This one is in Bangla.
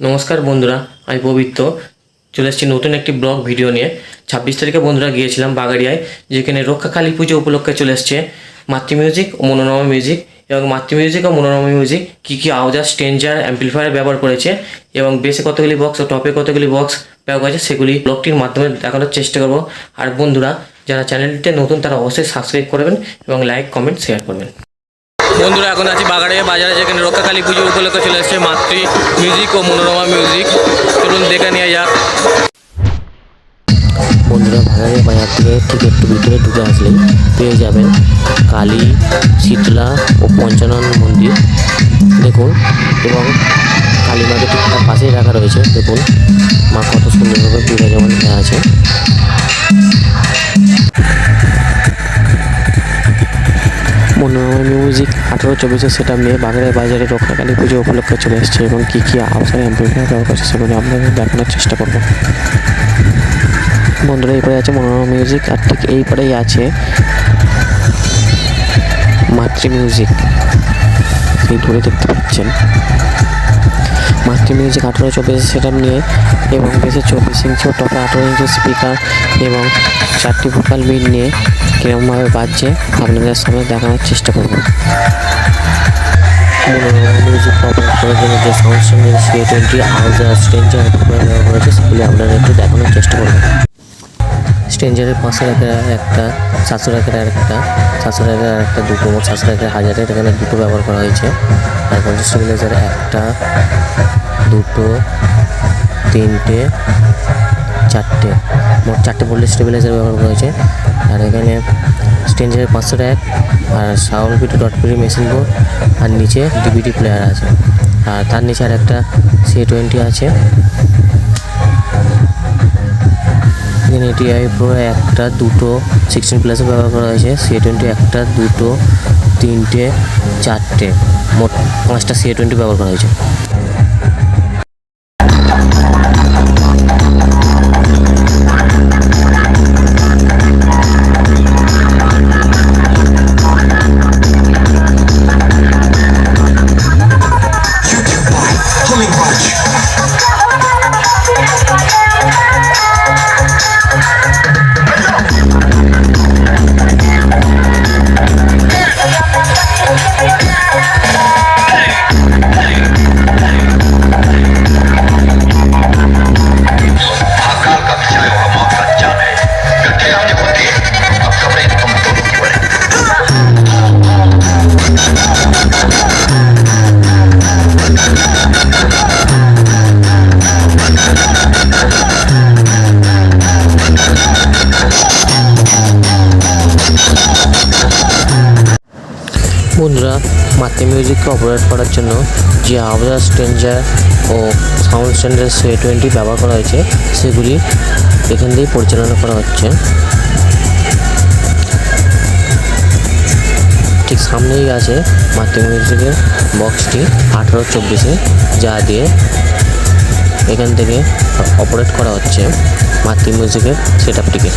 নমস্কার বন্ধুরা, আমি পবিত্র চলে এসেছি নতুন একটি ব্লগ ভিডিও নিয়ে। 26 তারিখে বন্ধুরা গিয়েছিলাম বাগাড়িয়ায়, যেখানে রক্ষাকালী পুজো উপলক্ষে চলে এসছে মাতৃ মিউজিক ও মনোরমা মিউজিক। এবং মাতৃ মিউজিক ও মনোরমা মিউজিক কী কী আওয়াজ, স্ট্রেঞ্জার, অ্যাম্পলিফায়ার ব্যবহার করেছে এবং বেসে কতগুলি বক্স ও টপে কতগুলি বক্স ব্যবহার করেছে সেগুলি ব্লগটির মাধ্যমে দেখানোর চেষ্টা করব। আর বন্ধুরা যারা চ্যানেলটিতে নতুন তারা অবশ্যই সাবস্ক্রাইব করবেন এবং লাইক, কমেন্ট, শেয়ার করবেন। বন্ধুরা এখন আছি বাগাড়িয়া বাজারে, যেখানে রক্ষাকালী পুজো উপলক্ষে চলে এসছে মাতৃ মিউজিক ও মনোরমা মিউজিক। চলুন দেখে নিয়ে যাক। বন্ধুরা বাগাড়িয়া বাজার থেকে ঠিক একটু ভিতরে ঢুকে আসলেই পেয়ে যাবেন কালী, শীতলা ও পঞ্চানন মন্দির দেখুন, এবং কালী মাকে ঠিক তার পাশেই রাখা রয়েছে। দেখুন মা কত সুন্দরভাবে বিরাজমান হয়ে আছে। মনোরমা মিউজিক 18-24 সেট আপ নিয়ে বাগাড়িয়া বাজারে রক্ষাকালী পুজো উপলক্ষে চলে এসেছে এবং কী কী আওয়াজ অ্যাম্পলিফায়ার ব্যবহার করছে সেগুলো আপনাদের দেখানোর চেষ্টা করব। বন্ধুরা এই পারে আছে মনোরমা মিউজিক, আর ঠিক এই পারেই আছে মাতৃ মিউজিক। এই দূরে দেখতে পাচ্ছেন মাতৃ মিউজিক 18-24 সেট আপ নিয়ে এবং বেশি 24 ইঞ্চি ও টপে 18 ইঞ্চি স্পিকার এবং 4টি ভোকাল বিট নিয়ে কীরকমভাবে বাজছে আপনাদের সামনে দেখানোর চেষ্টা করব। মনোরমা মিউজিক অপারেট করার জন্য যে সাউন্ড সিস্টেমের C20 আওয়াজ আর স্ট্রেঞ্জার ব্যবহার করেছে সেগুলি আপনারা একটু দেখানোর চেষ্টা করবেন। স্ট্রেঞ্জারের 500 টাকার একটা, 700 টাকার একটা, 700 টাকার একটা, দুটো, মোট 700 টাকার হাজারের এখানে দুটো ব্যবহার করা হয়েছে। আর কন্ট্রোল স্টেবিলাইজার একটা, দুটো, তিনটে, চারটে, মোট 4টে ভোল্টেজ স্টেবিলাইজার ব্যবহার করা হয়েছে। আর এখানে স্ট্রেঞ্জারের 500 টাকা আর sound beat dot PD machine board, আর নিচে ডিভিডি প্লেয়ার আছে। আর তার নিচে আর একটা C20 আছে। এখানে TI Pro একটা, দুটো, 16 প্লাসও ব্যবহার করা হয়েছে। C20 একটা, দুটো, তিনটে, চারটে, মোট 5টা C20 ব্যবহার করা হয়েছে। বন্ধুরা মাতৃ মিউজিককে অপারেট করার জন্য যে আওয়াজ, স্ট্রেঞ্জার ও সাউন্ড স্ট্যান্ডার্ড C20 ব্যবহার করা হয়েছে সেগুলি এখান থেকেই পরিচালনা করা হচ্ছে। ঠিক সামনেই আছে মাতৃ মিউজিকের বক্সটি 18-24, যা দিয়ে এখান থেকে অপারেট করা হচ্ছে মাতৃ মিউজিকের সেট আপটিকে।